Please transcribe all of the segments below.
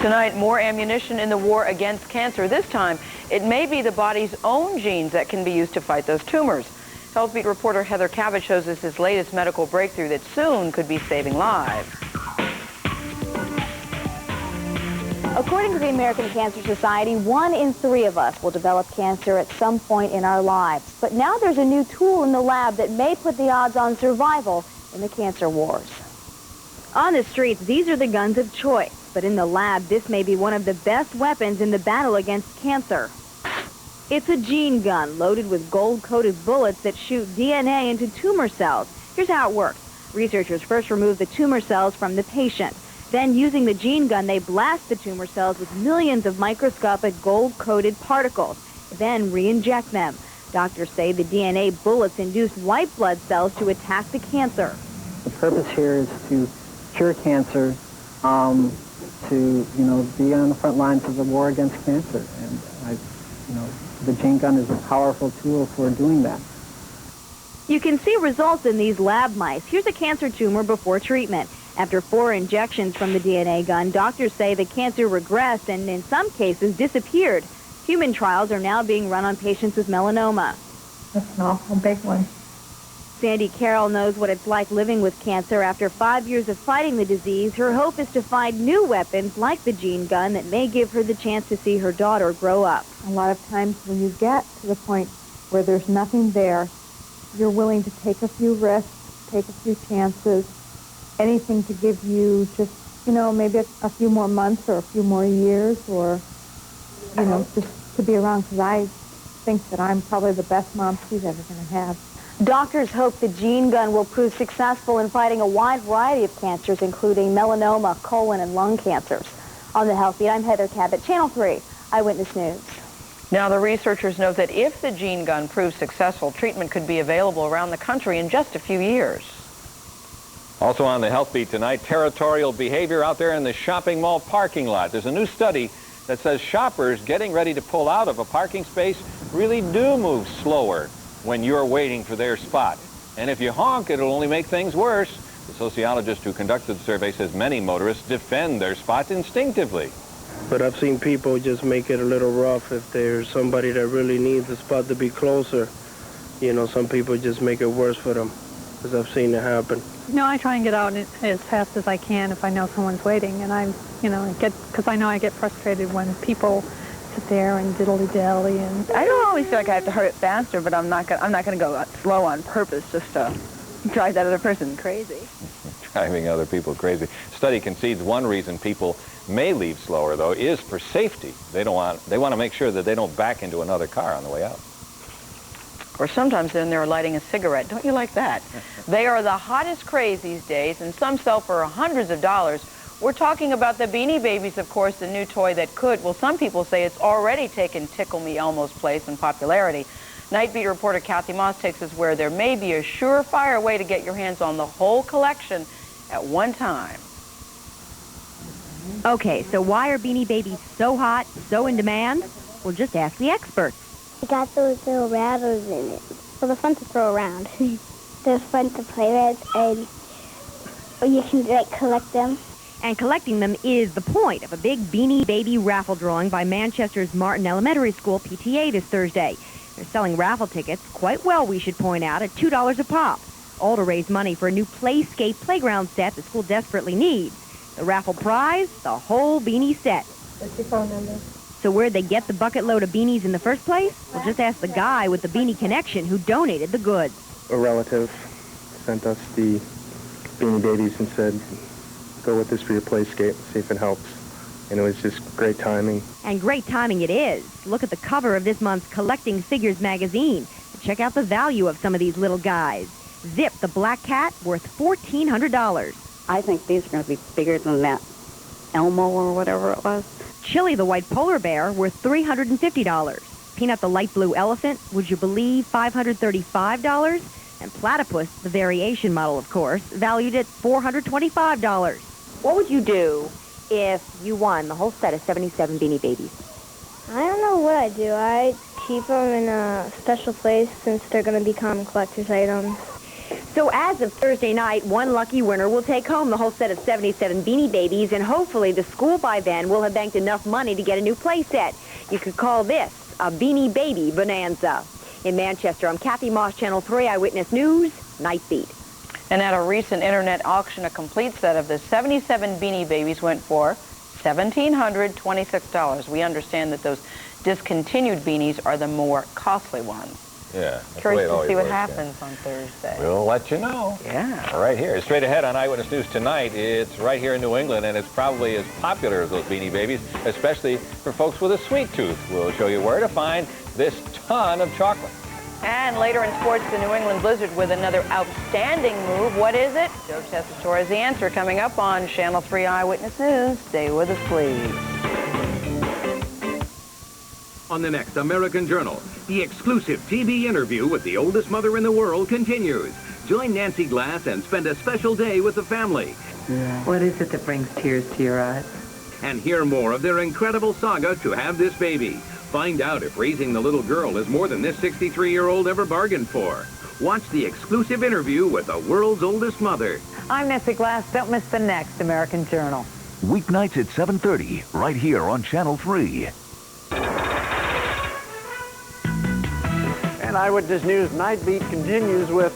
Tonight, more ammunition in the war against cancer. This time, it may be the body's own genes that can be used to fight those tumors. Health Beat reporter Heather Cabot shows us his latest medical breakthrough that soon could be saving lives. According to the American Cancer Society, 1 in 3 of us will develop cancer at some point in our lives. But now there's a new tool in the lab that may put the odds on survival in the cancer wars. On the streets, these are the guns of choice. But in the lab, this may be one of the best weapons in the battle against cancer. It's a gene gun loaded with gold-coated bullets that shoot DNA into tumor cells. Here's how it works. Researchers first remove the tumor cells from the patient. Then, using the gene gun, they blast the tumor cells with millions of microscopic gold-coated particles, then re-inject them. Doctors say the DNA bullets induce white blood cells to attack the cancer. The purpose here is to cure cancer, to, be on the front lines of the war against cancer. And, the gene gun is a powerful tool for doing that. You can see results in these lab mice. Here's a cancer tumor before treatment. After 4 injections from the DNA gun, doctors say the cancer regressed and in some cases disappeared. Human trials are now being run on patients with melanoma. That's an awful big one. Sandy Carroll knows what it's like living with cancer. After 5 years of fighting the disease, her hope is to find new weapons like the gene gun that may give her the chance to see her daughter grow up. A lot of times when you get to the point where there's nothing there, you're willing to take a few risks, take a few chances, anything to give you just, maybe a few more months or a few more years or, just to be around, because I think that I'm probably the best mom she's ever going to have. Doctors hope the gene gun will prove successful in fighting a wide variety of cancers, including melanoma, colon, and lung cancers. On the Health Beat, I'm Heather Cabot, Channel 3, Eyewitness News. Now, the researchers note that if the gene gun proves successful, treatment could be available around the country in just a few years. Also on the Health Beat tonight, territorial behavior out there in the shopping mall parking lot. There's a new study that says shoppers getting ready to pull out of a parking space really do move slower when you're waiting for their spot. And if you honk, it'll only make things worse. The sociologist who conducted the survey says many motorists defend their spots instinctively. But I've seen people just make it a little rough if there's somebody that really needs the spot to be closer. Some people just make it worse for them, because I've seen it happen. I try and get out as fast as I can if I know someone's waiting, and because I know I get frustrated when people sit there and diddly-dally. And I don't always feel like I have to hurry it faster, but I'm not gonna go slow on purpose just to drive that other person crazy. Driving other people crazy. Study concedes one reason people may leave slower, though, is for safety. They want to make sure that they don't back into another car on the way out. Or sometimes then they're lighting a cigarette. Don't you like that? They are the hottest craze these days, and some sell for hundreds of dollars. We're talking about the Beanie Babies, of course, the new toy that could. Well, some people say it's already taken Tickle Me Elmo's place in popularity. NightBEAT reporter Kathy Moss takes us where there may be a surefire way to get your hands on the whole collection at one time. Okay, so why are Beanie Babies so hot, so in demand? Well, just ask the experts. It got those little rattles in it. So they're fun to throw around. They're fun to play with, and you can, collect them. And collecting them is the point of a big Beanie Baby raffle drawing by Manchester's Martin Elementary School PTA this Thursday. They're selling raffle tickets quite well, we should point out, at $2 a pop, all to raise money for a new Playscape playground set the school desperately needs. The raffle prize, the whole beanie set. What's your phone number? So where'd they get the bucket load of beanies in the first place? Well, just ask the guy with the beanie connection who donated the goods. A relative sent us the Beanie Babies and said, go with this for your Playscape, see if it helps. And it was just great timing. And great timing it is. Look at the cover of this month's Collecting Figures magazine. Check out the value of some of these little guys. Zip, the black cat, worth $1,400. I think these are going to be bigger than that Elmo or whatever it was. Chili, the white polar bear, worth $350. Peanut, the light blue elephant, would you believe, $535? And Platypus, the variation model, of course, valued at $425. What would you do if you won the whole set of 77 Beanie Babies? I don't know what I'd do. I'd keep them in a special place since they're going to become collector's items. So as of Thursday night, one lucky winner will take home the whole set of 77 Beanie Babies, and hopefully the school by then will have banked enough money to get a new play set. You could call this a Beanie Baby Bonanza. In Manchester, I'm Kathy Moss, Channel 3 Eyewitness News, Night Beat. And at a recent internet auction, a complete set of the 77 Beanie Babies went for $1,726. We understand that those discontinued beanies are the more costly ones. Yeah. Curious to see what happens on Thursday. We'll let you know. Yeah. Right here. Straight ahead on Eyewitness News tonight, it's right here in New England, and it's probably as popular as those Beanie Babies, especially for folks with a sweet tooth. We'll show you where to find this ton of chocolate. And later in sports, the New England Blizzard with another outstanding move. What is it? Joe Tessitore has the answer coming up on Channel 3 Eyewitness News. Stay with us, please. On the next American Journal, the exclusive TV interview with the oldest mother in the world continues. Join Nancy Glass and spend a special day with the family. Yeah. What is it that brings tears to your eyes? And hear more of their incredible saga to have this baby. Find out if raising the little girl is more than this 63-year-old ever bargained for. Watch the exclusive interview with the world's oldest mother. I'm Nancy Glass. Don't miss the next American Journal. Weeknights at 7:30, right here on Channel 3. And Eyewitness News Night Beat continues with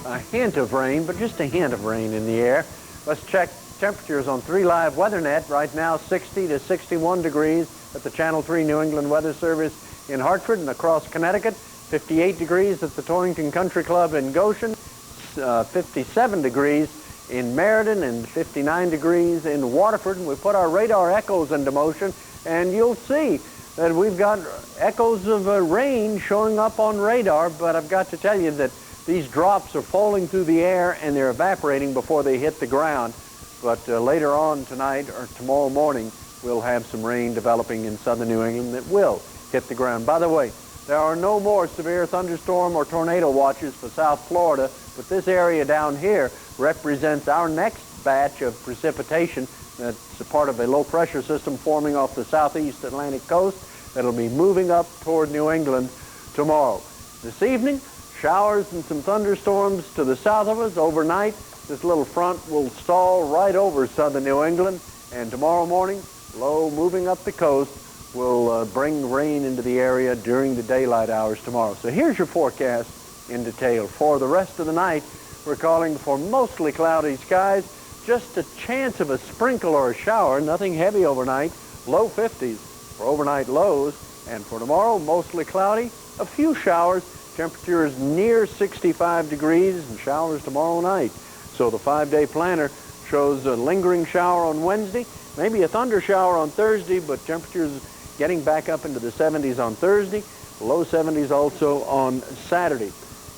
a hint of rain, but just a hint of rain in the air. Let's check temperatures on 3 Live WeatherNet. Right now, 60 to 61 degrees at the Channel 3 New England Weather Service in Hartford and across Connecticut. 58 degrees at the Torrington Country Club in Goshen. 57 degrees in Meriden and 59 degrees in Waterford. And we put our radar echoes into motion, and you'll see that we've got echoes of rain showing up on radar, but I've got to tell you that these drops are falling through the air and they're evaporating before they hit the ground. But later on tonight or tomorrow morning, we'll have some rain developing in southern New England that will hit the ground. By the way, there are no more severe thunderstorm or tornado watches for South Florida, but this area down here represents our next batch of precipitation. That's a part of a low-pressure system forming off the southeast Atlantic coast that'll be moving up toward New England tomorrow. This evening, showers and some thunderstorms to the south of us overnight. This little front will stall right over southern New England, and tomorrow morning, low moving up the coast will bring rain into the area during the daylight hours tomorrow. So here's your forecast in detail. For the rest of the night, we're calling for mostly cloudy skies, just a chance of a sprinkle or a shower, nothing heavy overnight, low 50s for overnight lows. And for tomorrow, mostly cloudy, a few showers, temperatures near 65 degrees, and showers tomorrow night. So the 5-day planner shows a lingering shower on Wednesday, maybe a thunder shower on Thursday, but temperatures getting back up into the 70s on Thursday, low 70s also on Saturday.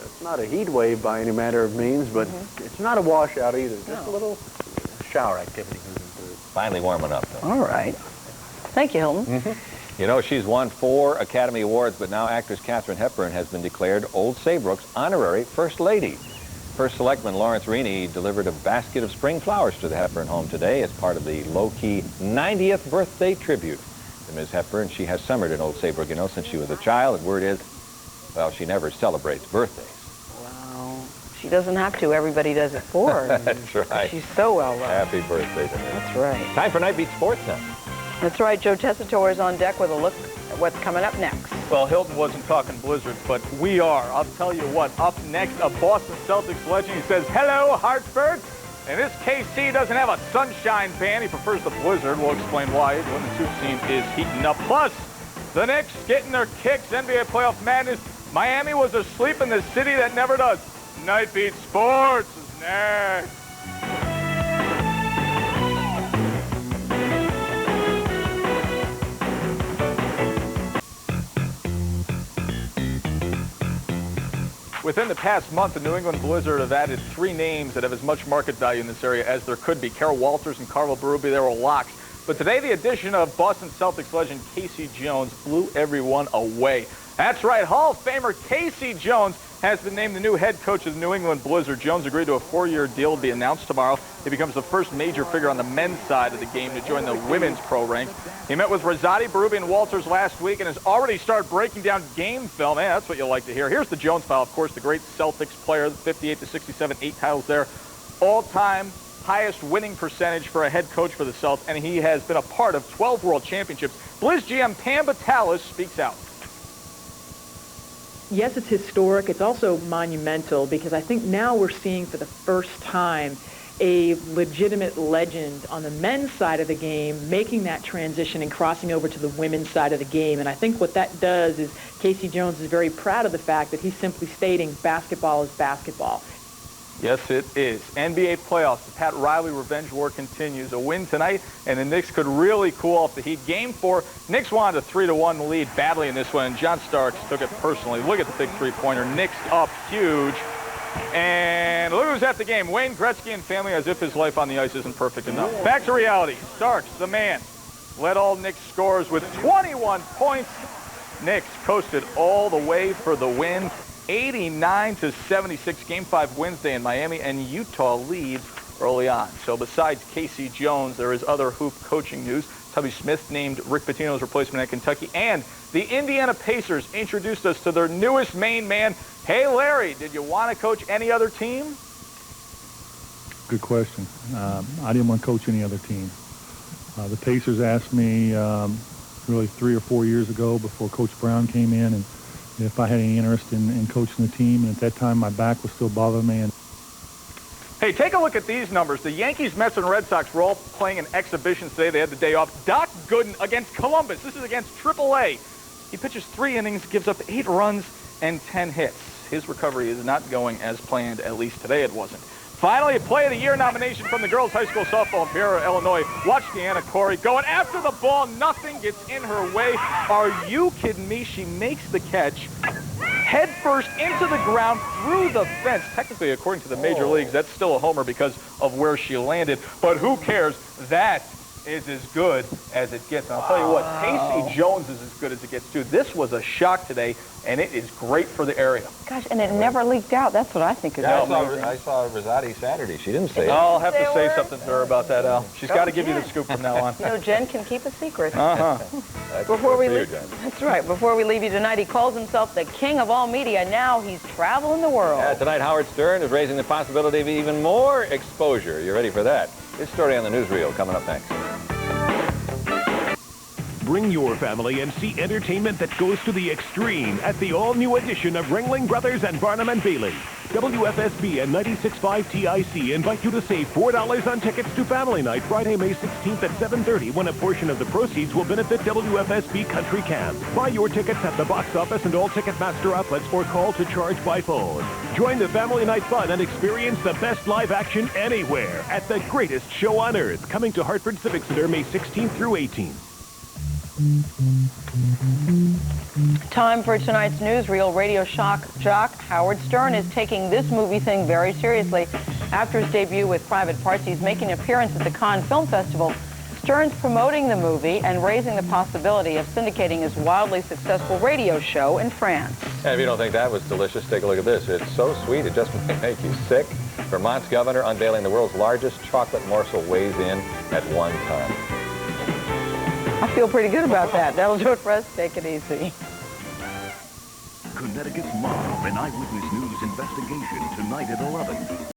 It's not a heat wave by any matter of means, but it's not a washout either. Just a little shower activity moving through. Finally warming up, though. All right. Thank you, Hilton. You know, she's won 4 Academy Awards, but now actress Katharine Hepburn has been declared Old Saybrook's honorary First Lady. First Selectman Lawrence Rainey delivered a basket of spring flowers to the Hepburn home today as part of the low-key 90th birthday tribute to Ms. Hepburn. She has summered in Old Saybrook, you know, since she was a child, and word is, well, she never celebrates birthdays. Well, she doesn't have to. Everybody does it for her. That's right. She's so well loved. Happy birthday to her. That's right. Time for Night Beat Sports now. That's right. Joe Tessitore is on deck with a look at what's coming up next. Well, Hilton wasn't talking blizzards, but we are. I'll tell you what, up next, a Boston Celtics legend. He says, hello, Hartford. And this KC doesn't have a sunshine ban. He prefers the blizzard. We'll explain why. The women's hoop scene is heating up. Plus, the Knicks getting their kicks. NBA playoff madness. Miami was asleep in the city that never does. Night Beat Sports is next. Within the past month, the New England Blizzard have added 3 names that have as much market value in this area as there could be. Carol Walters and Carlo Berube, they were locks. But today, the addition of Boston Celtics legend Casey Jones blew everyone away. That's right, Hall of Famer Casey Jones has been named the new head coach of the New England Blizzard. Jones agreed to a 4-year deal to be announced tomorrow. He becomes the first major figure on the men's side of the game to join the women's pro ranks. He met with Rosati, Berube, and Walters last week and has already started breaking down game film. Yeah, that's what you'll like to hear. Here's the Jones file, of course, the great Celtics player, 58-67, 8 titles there. All-time highest winning percentage for a head coach for the Celtics, and he has been a part of 12 World Championships. Blizz GM Pam Battalis speaks out. Yes, it's historic. It's also monumental because I think now we're seeing for the first time a legitimate legend on the men's side of the game making that transition and crossing over to the women's side of the game. And I think what that does is Casey Jones is very proud of the fact that he's simply stating basketball is basketball. Yes, it is. NBA playoffs. The Pat Riley revenge war continues. A win tonight, and the Knicks could really cool off the Heat. Game 4, Knicks wanted a 3-1 lead badly in this one, and John Starks took it personally. Look at the big three-pointer. Knicks up huge. And look who's at the game. Wayne Gretzky and family, as if his life on the ice isn't perfect enough. Back to reality. Starks, the man, led all Knicks scorers with 21 points. Knicks coasted all the way for the win. 89-76, Game 5 Wednesday in Miami, and Utah leads early on. So besides Casey Jones, there is other hoop coaching news. Tubby Smith named Rick Pitino's replacement at Kentucky, and the Indiana Pacers introduced us to their newest main man. Hey, Larry, did you want to coach any other team? Good question. I didn't want to coach any other team. The Pacers asked me really 3 or 4 years ago before Coach Brown came in, and if I had any interest in coaching the team. And at that time, my back was still bothering me. And hey, take a look at these numbers. The Yankees, Mets, and Red Sox were all playing in exhibitions today. They had the day off. Doc Gooden against Columbus. This is against AAA. He pitches 3 innings, gives up 8 runs and 10 hits. His recovery is not going as planned, at least today it wasn't. Finally, a Play of the Year nomination from the girls' high school softball in Peoria, Illinois. Watch Deanna Corey going after the ball. Nothing gets in her way. Are you kidding me? She makes the catch. Head first into the ground through the fence. Technically, according to the major leagues, that's still a homer because of where she landed. But who cares? That is as good as it gets. And I'll tell you what, Casey Jones is as good as it gets, too. This was a shock today, and it is great for the area. Gosh, and it never leaked out. That's what I think is amazing. I saw Rosati Saturday. She didn't say it. I'll have to say something to her about that, Al. She's got to give you the scoop from now on. You know, Jen can keep a secret. That's Before we leave, that's right. Before we leave you tonight, he calls himself the king of all media. Now he's traveling the world. Yeah, tonight, Howard Stern is raising the possibility of even more exposure. You ready for that? This story on the newsreel coming up next. Bring your family and see entertainment that goes to the extreme at the all-new edition of Ringling Brothers and Barnum and Bailey. WFSB and 96.5 TIC invite you to save $4 on tickets to Family Night Friday, May 16th at 7:30, when a portion of the proceeds will benefit WFSB Country Camp. Buy your tickets at the box office and all Ticketmaster outlets or call to charge by phone. Join the Family Night fun and experience the best live action anywhere at the greatest show on earth. Coming to Hartford Civic Center May 16th through 18th. Time for tonight's newsreel. Radio shock jock Howard Stern is taking this movie thing very seriously. After his debut with Private Parts, he's making an appearance at the Cannes Film Festival. Stern's promoting the movie and raising the possibility of syndicating his wildly successful radio show in France. And if you don't think that was delicious, take a look at this. It's so sweet, it just might make you sick. Vermont's governor unveiling the world's largest chocolate morsel weighs in at 1 ton. I feel pretty good about that. That'll do it for us. Take it easy. Connecticut's mob, an Eyewitness News investigation tonight at 11.